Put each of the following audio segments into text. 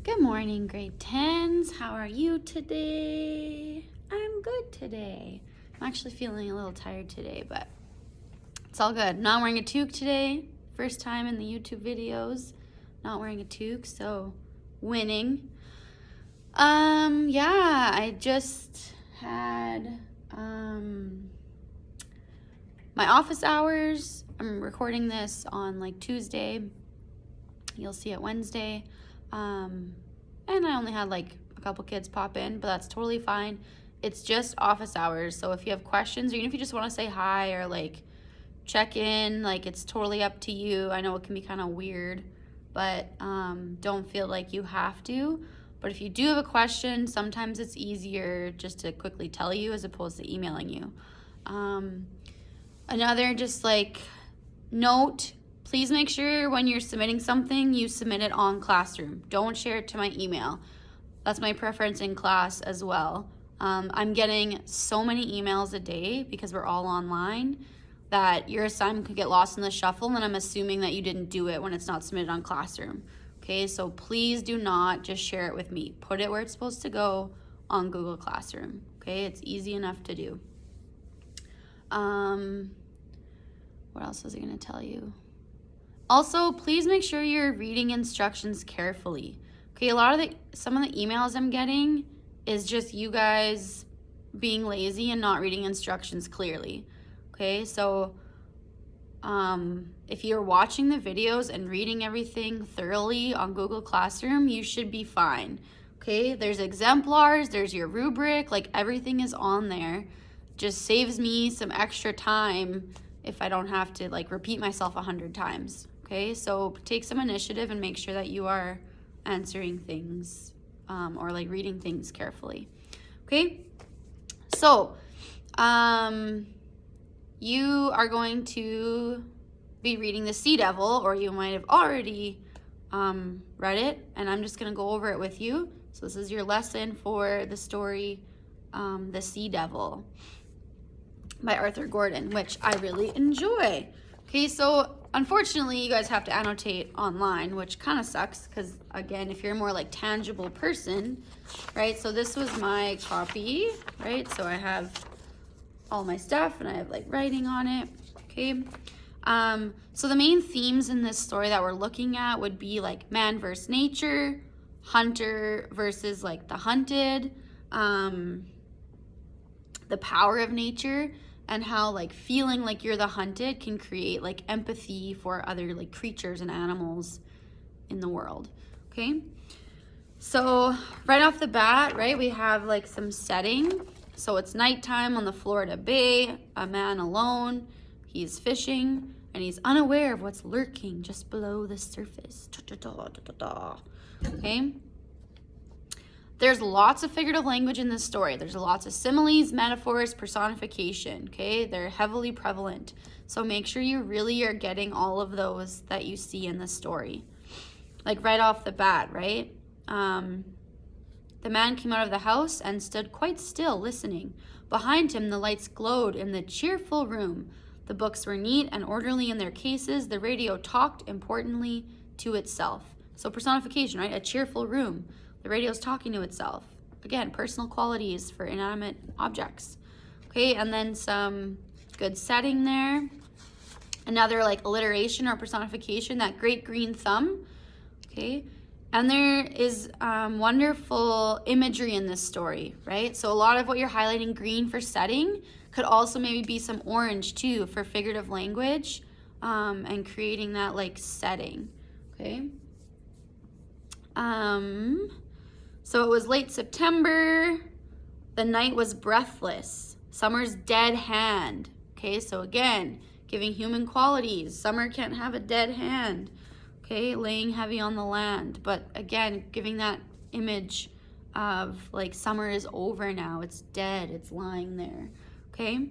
Good morning, grade 10s. How are you today? I'm good today. I'm actually feeling a little tired today, but it's all good. Not wearing a toque today. First time in the YouTube videos. Not wearing a toque, so winning. Yeah, I just had my office hours. I'm recording this on like Tuesday. You'll see it Wednesday. And I only had like a couple kids pop in, but that's totally fine. It's just office hours. So if you have questions, or even if you just want to say hi or like check in, like it's totally up to you. I know it can be kind of weird, but don't feel like you have to. But if you do have a question, sometimes it's easier just to quickly tell you as opposed to emailing you. Another just like note, please make sure when you're submitting something, you submit it on Classroom. Don't share it to my email. That's my preference in class as well. I'm getting so many emails a day because we're all online that your assignment could get lost in the shuffle, and I'm assuming that you didn't do it when it's not submitted on Classroom. Okay, so please do not just share it with me. Put it where it's supposed to go on Google Classroom. Okay, it's easy enough to do. What else was I going to tell you? Also, please make sure you're reading instructions carefully. Okay, some of the emails I'm getting is just you guys being lazy and not reading instructions clearly. Okay, so if you're watching the videos and reading everything thoroughly on Google Classroom, you should be fine. Okay, there's exemplars, there's your rubric, like everything is on there. Just saves me some extra time if I don't have to like repeat myself 100 times. Okay, so take some initiative and make sure that you are answering things or like reading things carefully. Okay, so you are going to be reading The Sea Devil, or you might have already read it, and I'm just going to go over it with you. So this is your lesson for the story The Sea Devil by Arthur Gordon, which I really enjoy. Okay, so unfortunately, you guys have to annotate online, which kind of sucks because, again, if you're a more like tangible person, right? So this was my copy, right? So I have all my stuff and I have like writing on it, okay? So the main themes in this story that we're looking at would be like man versus nature, hunter versus like the hunted, the power of nature, and how like feeling like you're the hunted can create like empathy for other like creatures and animals in the world. Okay, so right off the bat, right, we have like some setting. So it's nighttime on the Florida Bay, a man alone, he's fishing and he's unaware of what's lurking just below the surface. Okay, there's lots of figurative language in this story. There's lots of similes, metaphors, personification, okay? They're heavily prevalent. So make sure you really are getting all of those that you see in the story. Like right off the bat, right? The man came out of the house and stood quite still, listening. Behind him, the lights glowed in the cheerful room. The books were neat and orderly in their cases. The radio talked importantly to itself. So personification, right? A cheerful room. The radio's talking to itself. Again, personal qualities for inanimate objects. Okay, and then some good setting there. Another like alliteration or personification, that great green thumb. Okay, and there is wonderful imagery in this story, right? So a lot of what you're highlighting green for setting could also maybe be some orange too for figurative language and creating that like setting, okay? So it was late September, the night was breathless, summer's dead hand. Okay, so again, giving human qualities. Summer can't have a dead hand. Okay, laying heavy on the land. But again, giving that image of like summer is over now. It's dead, it's lying there. Okay.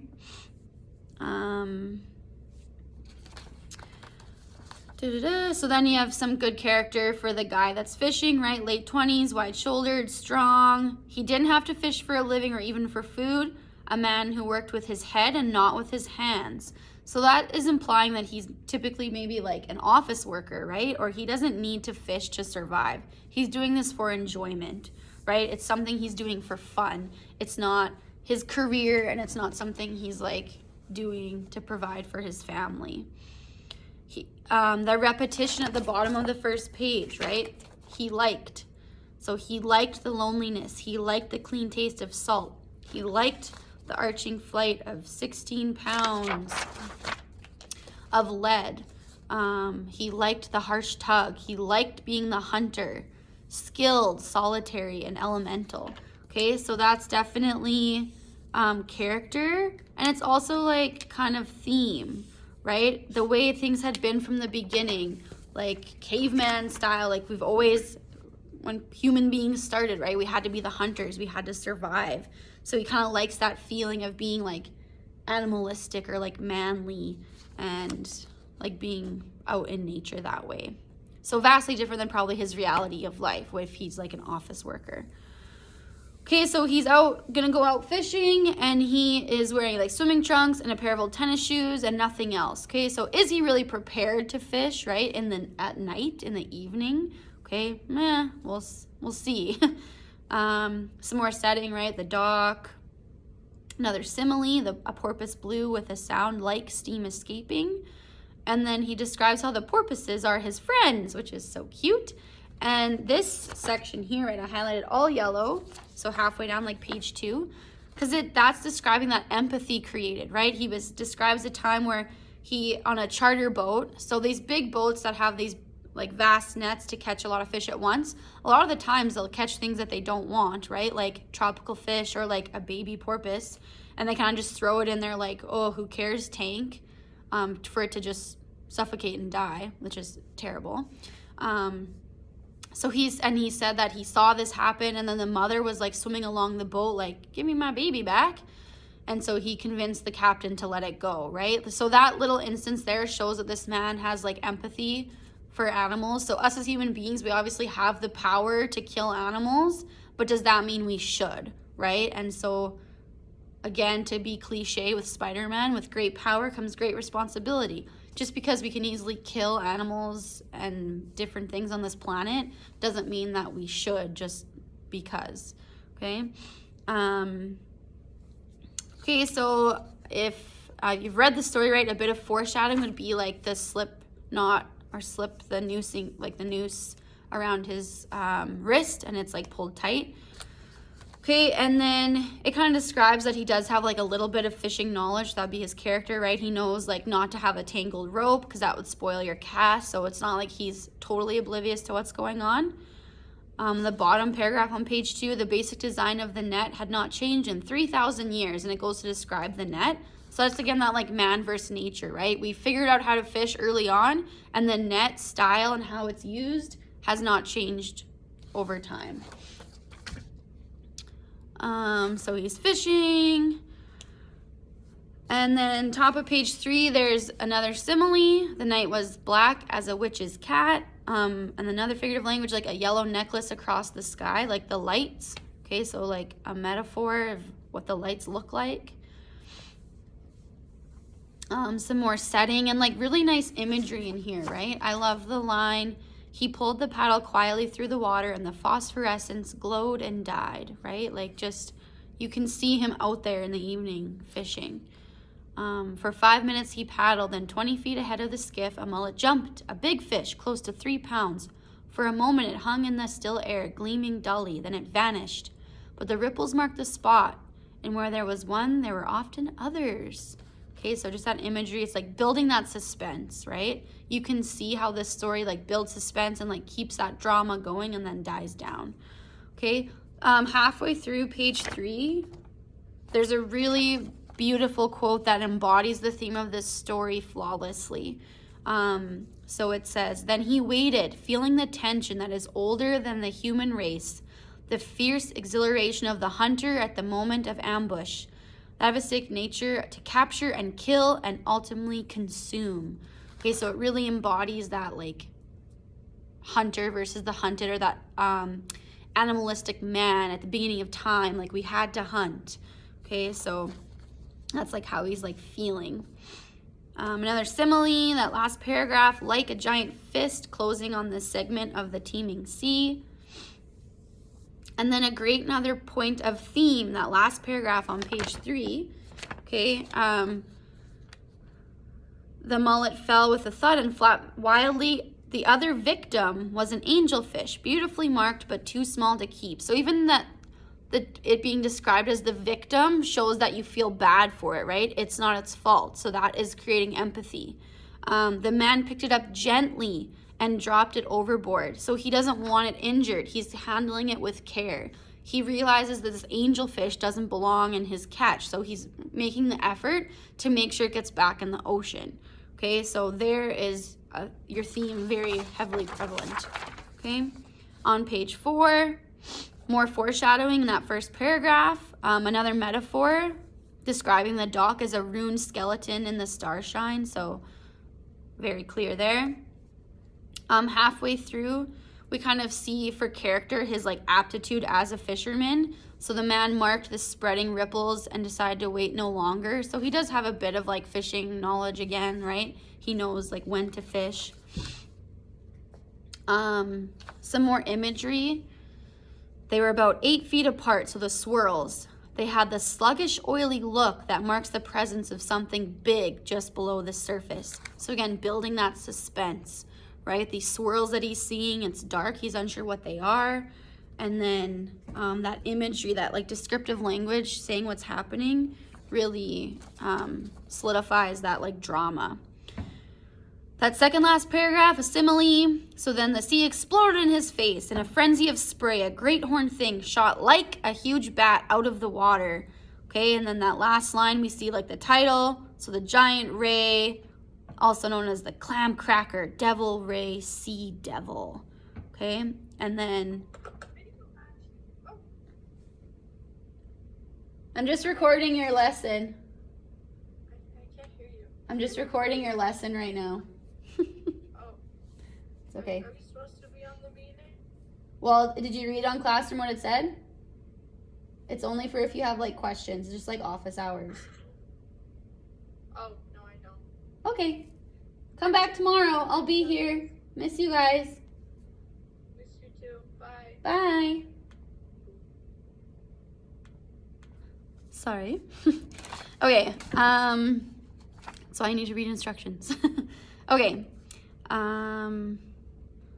So then you have some good character for the guy that's fishing, right? Late 20s, wide-shouldered, strong. He didn't have to fish for a living or even for food. a man who worked with his head and not with his hands. So that is implying that he's typically maybe like an office worker, right? Or he doesn't need to fish to survive. He's doing this for enjoyment, right? It's something he's doing for fun. It's not his career, and it's not something he's like doing to provide for his family. The repetition at the bottom of the first page, right? He liked. So he liked the loneliness. He liked the clean taste of salt. He liked the arching flight of 16 pounds of lead. He liked the harsh tug. He liked being the hunter, skilled, solitary, and elemental. Okay, so that's definitely character, and it's also like kind of theme, right? The way things had been from the beginning, like caveman style, like we've always, when human beings started, right, we had to be the hunters, we had to survive. So he kind of likes that feeling of being like animalistic or like manly and like being out in nature that way. So vastly different than probably his reality of life if he's like an office worker. Okay, so he's gonna go out fishing, and he is wearing like swimming trunks and a pair of old tennis shoes and nothing else. Okay, so is he really prepared to fish, right, at night, in the evening? Okay, we'll see. Some more setting, right? The dock. Another simile, a porpoise blue with a sound like steam escaping. And then he describes how the porpoises are his friends, which is so cute. And this section here, right, I highlighted all yellow, so halfway down, like page 2, because that's describing that empathy created, right? He describes a time where he, on a charter boat, so these big boats that have these like vast nets to catch a lot of fish at once, a lot of the times they'll catch things that they don't want, right? Like tropical fish or like a baby porpoise, and they kind of just throw it in their like, oh, who cares tank, for it to just suffocate and die, which is terrible. So he said that he saw this happen, and then the mother was like swimming along the boat like, give me my baby back. And so he convinced the captain to let it go, right? So that little instance there shows that this man has like empathy for animals. So us as human beings, we obviously have the power to kill animals, but does that mean we should, right? And so again, to be cliche with Spider-Man, with great power comes great responsibility. Just because we can easily kill animals and different things on this planet doesn't mean that we should, just because, okay? Okay, so if you've read the story, right, a bit of foreshadowing would be like the slip the noosing, like the noose around his wrist, and it's like pulled tight. Okay, and then it kind of describes that he does have like a little bit of fishing knowledge. That'd be his character, right? He knows like not to have a tangled rope because that would spoil your cast. So it's not like he's totally oblivious to what's going on. The bottom paragraph on page 2, the basic design of the net had not changed in 3,000 years, and it goes to describe the net. So that's again that like man versus nature, right? We figured out how to fish early on, and the net style and how it's used has not changed over time. So he's fishing, and then top of page 3, there's another simile. The night was black as a witch's cat, and another figurative language, like a yellow necklace across the sky, like the lights. Okay, so like a metaphor of what the lights look like. Some more setting and like really nice imagery in here, right? I love the line, he pulled the paddle quietly through the water and the phosphorescence glowed and died, right? Like just, you can see him out there in the evening fishing. For 5 minutes he paddled, then 20 feet ahead of the skiff, a mullet jumped, a big fish close to 3 pounds. For a moment it hung in the still air, gleaming dully, then it vanished. But the ripples marked the spot, and where there was one, there were often others. Okay, so just that imagery, it's like building that suspense, right? You can see how this story like builds suspense and like keeps that drama going and then dies down. Okay, halfway through page 3, there's a really beautiful quote that embodies the theme of this story flawlessly. So it says, then he waited, feeling the tension that is older than the human race, the fierce exhilaration of the hunter at the moment of ambush, that of a sick nature to capture and kill and ultimately consume. Okay, so it really embodies that like hunter versus the hunted, or that animalistic man at the beginning of time, like we had to hunt. Okay, so that's like how he's like feeling. Another simile, that last paragraph, like a giant fist closing on this segment of the teeming sea. And then another point of theme, that last paragraph on page 3. Okay, the mullet fell with a thud and flapped wildly. The other victim was an angelfish, beautifully marked but too small to keep. So even it being described as the victim shows that you feel bad for it, right? It's not its fault. So that is creating empathy. The man picked it up gently and dropped it overboard. So he doesn't want it injured. He's handling it with care. He realizes that this angelfish doesn't belong in his catch. So he's making the effort to make sure it gets back in the ocean. Okay, so there is your theme very heavily prevalent. Okay, on page 4, more foreshadowing in that first paragraph. Another metaphor describing the dock as a ruined skeleton in the starshine. So very clear there. Halfway through, we kind of see for character his like aptitude as a fisherman. So the man marked the spreading ripples and decided to wait no longer. So he does have a bit of like fishing knowledge again, right? He knows like when to fish. Some more imagery. They were about 8 feet apart, so the swirls. They had the sluggish, oily look that marks the presence of something big just below the surface. So again, building that suspense, right? These swirls that he's seeing, it's dark, he's unsure what they are. And then that imagery, that like descriptive language saying what's happening really solidifies that like drama. That second last paragraph, a simile. So then the sea exploded in his face in a frenzy of spray. A great horned thing shot like a huge bat out of the water. Okay, and then that last line, we see like the title. So the giant ray, also known as the clam cracker, devil ray, sea devil. Okay, and then I'm just recording your lesson. I can't hear you. I'm just recording your lesson right now. Oh. It's okay. Are we supposed to be on the meeting? Well, did you read on Classroom what it said? It's only for if you have like questions, just like office hours. Oh, no, I don't. Okay. Come back tomorrow. I'll be here. Miss you guys. Miss you too. Bye. Bye. Sorry. Okay. So I need to read instructions. Okay.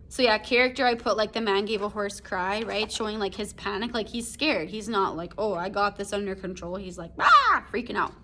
So yeah, character, I put like the man gave a hoarse cry, right? Showing like his panic, like he's scared. He's not like, oh, I got this under control. He's like, freaking out.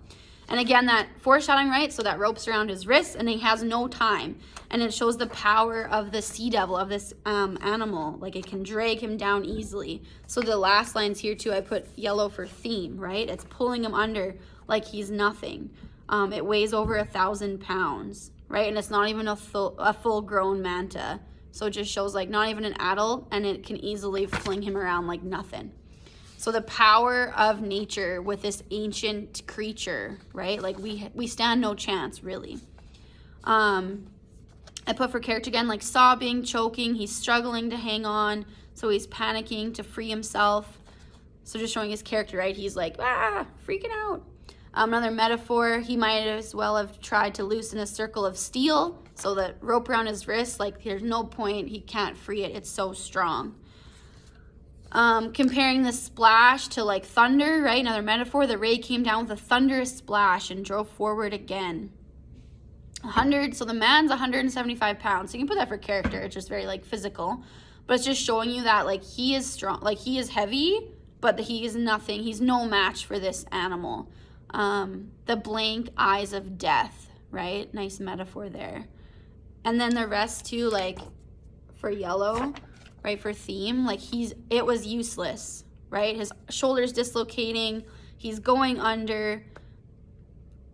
And again, that foreshadowing, right? So that rope's around his wrists and he has no time. And it shows the power of the sea devil, of this animal. Like it can drag him down easily. So the last lines here too, I put yellow for theme, right? It's pulling him under like he's nothing. It weighs over 1,000 pounds, right? And it's not even a full-grown manta. So it just shows like not even an adult, and it can easily fling him around like nothing. So the power of nature with this ancient creature, right? Like we stand no chance, really. I put for character again, like sobbing, choking. He's struggling to hang on. So he's panicking to free himself. So just showing his character, right? He's like, freaking out. Another metaphor, he might as well have tried to loosen a circle of steel. So the rope around his wrist, like there's no point, he can't free it. It's so strong. Comparing the splash to like thunder, right? Another metaphor, the ray came down with a thunderous splash and drove forward again. 100, so the man's 175 pounds. So you can put that for character. It's just very like physical. But it's just showing you that like he is strong, like he is heavy, but he is nothing. He's no match for this animal. The blank eyes of death, right? Nice metaphor there. And then the rest too, like for yellow, right, for theme, like it was useless, right? His shoulders dislocating, he's going under.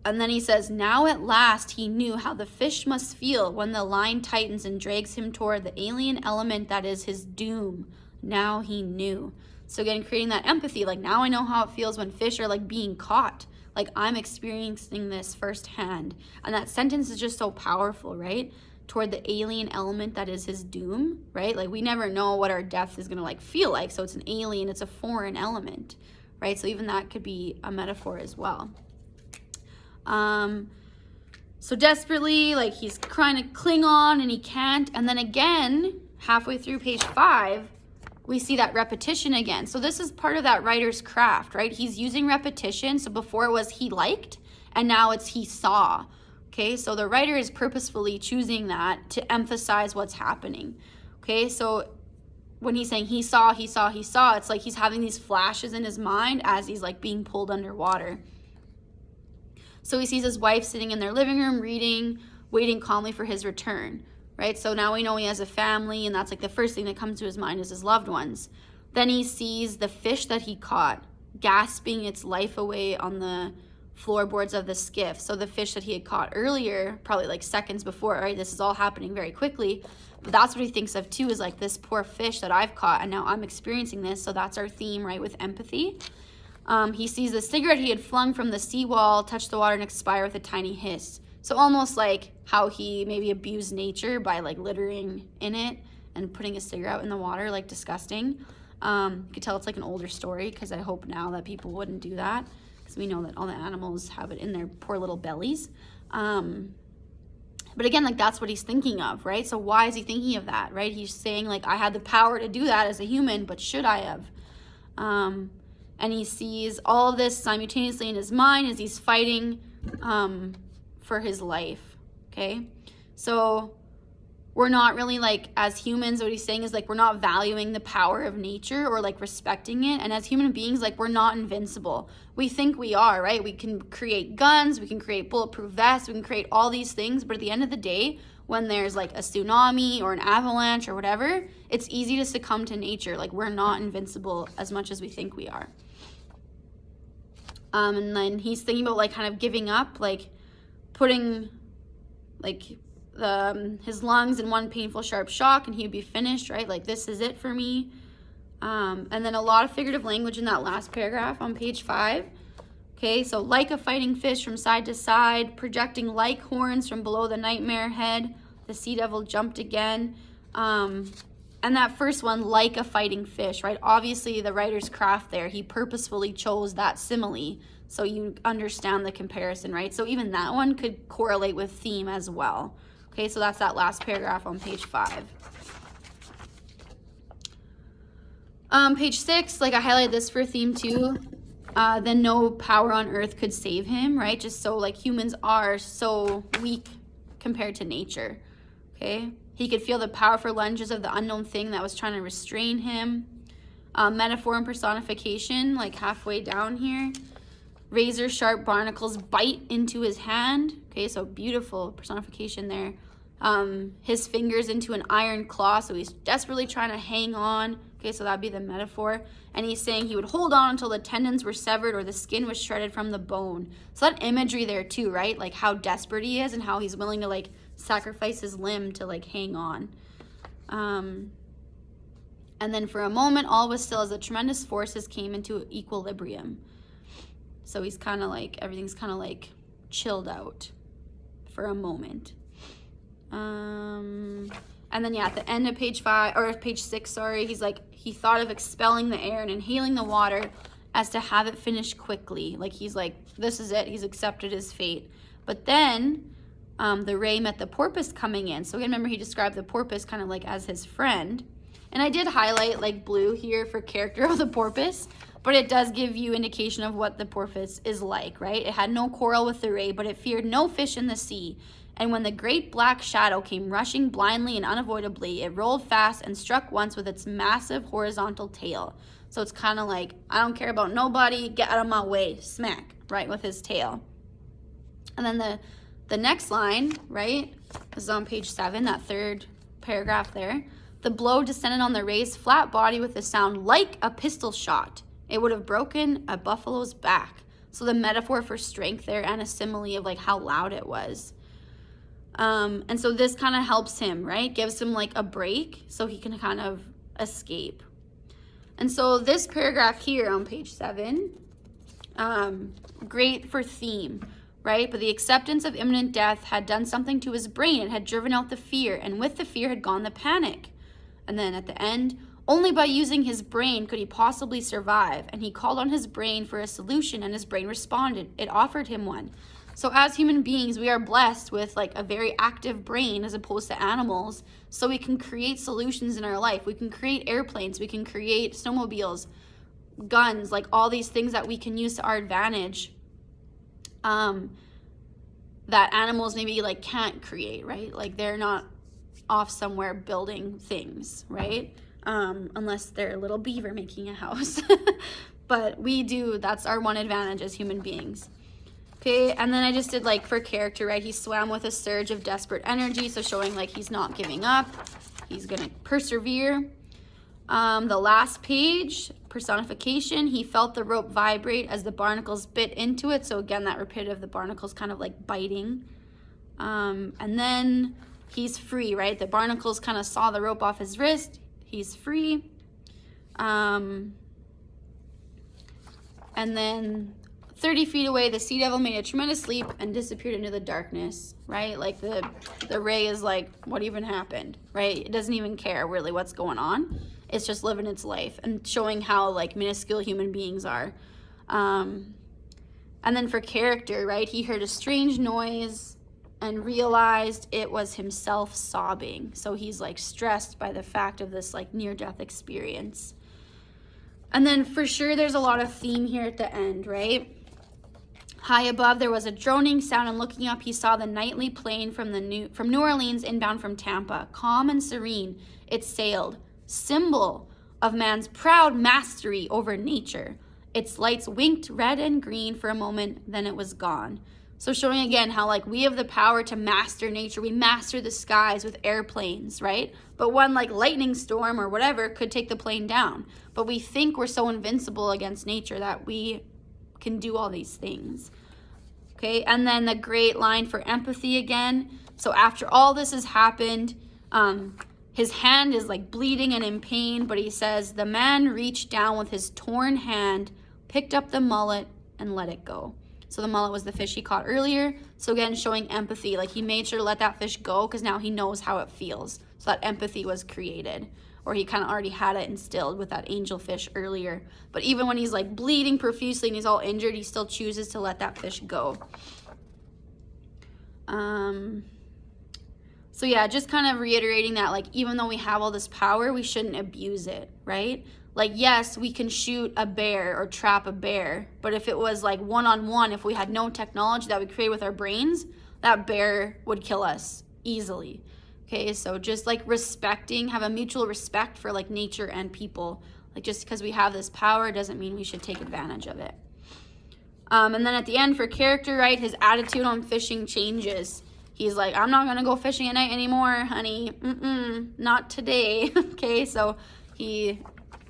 And then he says, now at last he knew how the fish must feel when the line tightens and drags him toward the alien element that is his doom. Now he knew. So again, creating that empathy, like now I know how it feels when fish are like being caught. Like I'm experiencing this firsthand. And that sentence is just so powerful, right? Toward the alien element that is his doom, right? Like we never know what our death is gonna like feel like. So it's an alien, it's a foreign element, right? So even that could be a metaphor as well. So desperately, like he's trying to cling on and he can't. And then again, halfway through page 5, we see that repetition again. So this is part of that writer's craft, right? He's using repetition. So before it was he liked, and now it's he saw. Okay, so the writer is purposefully choosing that to emphasize what's happening. Okay, so when he's saying he saw, it's like he's having these flashes in his mind as he's like being pulled underwater. So he sees his wife sitting in their living room reading, waiting calmly for his return, right? So now we know he has a family, and that's like the first thing that comes to his mind is his loved ones. Then he sees the fish that he caught gasping its life away on the floorboards of the skiff. So the fish that he had caught earlier, probably like seconds before, right? This is all happening very quickly. But that's what he thinks of too, is like this poor fish that I've caught and now I'm experiencing this. So that's our theme, right, with empathy. He sees the cigarette he had flung from the seawall touch the water and expire with a tiny hiss. So almost like how he maybe abused nature by like littering in it and putting a cigarette in the water, like disgusting. You could tell it's like an older story because I hope now that people wouldn't do that, because we know that all the animals have it in their poor little bellies. But again, like that's what he's thinking of, right? So why is he thinking of that, right? He's saying like, I had the power to do that as a human, but should I have? And he sees all of this simultaneously in his mind as he's fighting for his life, okay? So we're not really like, as humans, what he's saying is like, we're not valuing the power of nature or like respecting it. And as human beings, like we're not invincible. We think we are, right? We can create guns, we can create bulletproof vests, we can create all these things. But at the end of the day, when there's like a tsunami or an avalanche or whatever, it's easy to succumb to nature. Like we're not invincible as much as we think we are. And then he's thinking about like kind of giving up, like putting like his lungs in one painful sharp shock and he would be finished, right? Like this is it for me. And then a lot of figurative language in that last paragraph on page 5. Okay, so like a fighting fish from side to side, projecting like horns from below the nightmare head, the sea devil jumped again. And that first one, like a fighting fish, right? Obviously, the writer's craft there, he purposefully chose that simile so you understand the comparison, right? So even that one could correlate with theme as well. Okay, so that's that last paragraph on page 5. Page 6, like I highlighted this for theme too. Then no power on earth could save him, right? Just so like humans are so weak compared to nature, okay? He could feel the powerful lunges of the unknown thing that was trying to restrain him. Metaphor and personification, like halfway down here. Razor sharp barnacles bite into his hand. Okay, so beautiful personification there. His fingers into an iron claw, so he's desperately trying to hang on. Okay, so that'd be the metaphor. And he's saying he would hold on until the tendons were severed or the skin was shredded from the bone. So that imagery there too, right? Like how desperate he is and how he's willing to like sacrifice his limb to like hang on. And then for a moment, all was still as the tremendous forces came into equilibrium. So he's kind of like, everything's kind of like chilled out for a moment. And then yeah, at the end of page 5, or page 6, sorry, he's like, he thought of expelling the air and inhaling the water as to have it finish quickly. Like he's like, this is it, he's accepted his fate. But then the ray met the porpoise coming in. So again, remember he described the porpoise kind of like as his friend. And I did highlight like blue here for character of the porpoise, but it does give you indication of what the porpoise is like, right? It had no quarrel with the ray, but it feared no fish in the sea. And when the great black shadow came rushing blindly and unavoidably, it rolled fast and struck once with its massive horizontal tail. So it's kind of like, I don't care about nobody, get out of my way, smack, right, with his tail. And then the next line, right, this is on page 7, that third paragraph there. The blow descended on the ray's flat body with a sound like a pistol shot. It would have broken a buffalo's back. So the metaphor for strength there and a simile of like how loud it was. And so this kind of helps him, right? Gives him like a break so he can kind of escape. And so this paragraph here on page 7, great for theme, right? But the acceptance of imminent death had done something to his brain. It had driven out the fear, and with the fear had gone the panic. And then at the end, Only by using his brain could he possibly survive, and he called on his brain for a solution, and his brain responded. It offered him one. So as human beings, we are blessed with like a very active brain as opposed to animals, so we can create solutions in our life. We can create airplanes, we can create snowmobiles, guns, like all these things that we can use to our advantage, that animals maybe like can't create, right? Like they're not off somewhere building things, right? Unless they're a little beaver making a house. But we do, that's our one advantage as human beings. Okay, and then I just did like for character, right? He swam with a surge of desperate energy, so showing like he's not giving up. He's gonna persevere. The last page, personification, he felt the rope vibrate as the barnacles bit into it. So again, that repetitive, the barnacles kind of like biting. And then he's free, right? The barnacles kind of saw the rope off his wrist. He's free. And then 30 feet away, the sea devil made a tremendous leap and disappeared into the darkness, right? Like the ray is like, what even happened, right? It doesn't even care really what's going on. It's just living its life and showing how like minuscule human beings are. And then for character, right? He heard a strange noise and realized it was himself sobbing. So he's like stressed by the fact of this like near-death experience. And then for sure there's a lot of theme here at the end, right? High above there was a droning sound, and looking up he saw the nightly plane from New Orleans inbound from Tampa. Calm and serene it sailed, symbol of man's proud mastery over nature. Its lights winked red and green for a moment, then it was gone. So showing again how like we have the power to master nature. We master the skies with airplanes, right? But one like lightning storm or whatever could take the plane down. But we think we're so invincible against nature that we can do all these things. Okay, and then the great line for empathy again. So after all this has happened, his hand is like bleeding and in pain, but he says, the man reached down with his torn hand, picked up the mullet, and let it go. So the mullet was the fish he caught earlier. So again, showing empathy. Like he made sure to let that fish go because now he knows how it feels. So that empathy was created. Or he kind of already had it instilled with that angelfish earlier. But even when he's like bleeding profusely and he's all injured, he still chooses to let that fish go. So yeah, just kind of reiterating that, like, even though we have all this power, we shouldn't abuse it, right? Like, yes, we can shoot a bear or trap a bear, but if it was like one-on-one, if we had no technology that we create with our brains, that bear would kill us easily. Okay, so just like respecting, have a mutual respect for like nature and people. Like just because we have this power doesn't mean we should take advantage of it. And then at the end for character, right, his attitude on fishing changes. He's like, I'm not gonna go fishing at night anymore, honey. Not today. Okay, so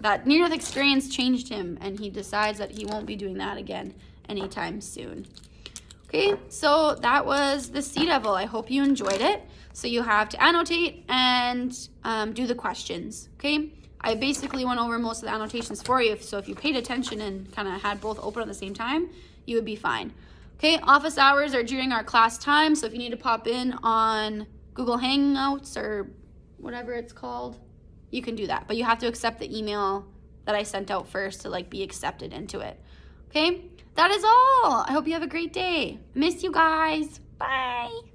that near-death experience changed him, and he decides that he won't be doing that again anytime soon. Okay, so that was the Sea Devil. I hope you enjoyed it. So you have to annotate and do the questions, okay? I basically went over most of the annotations for you, so if you paid attention and kind of had both open at the same time, you would be fine. Okay, office hours are during our class time, so if you need to pop in on Google Hangouts or whatever it's called, you can do that. But you have to accept the email that I sent out first to like be accepted into it. Okay, that is all. I hope you have a great day. Miss you guys. Bye.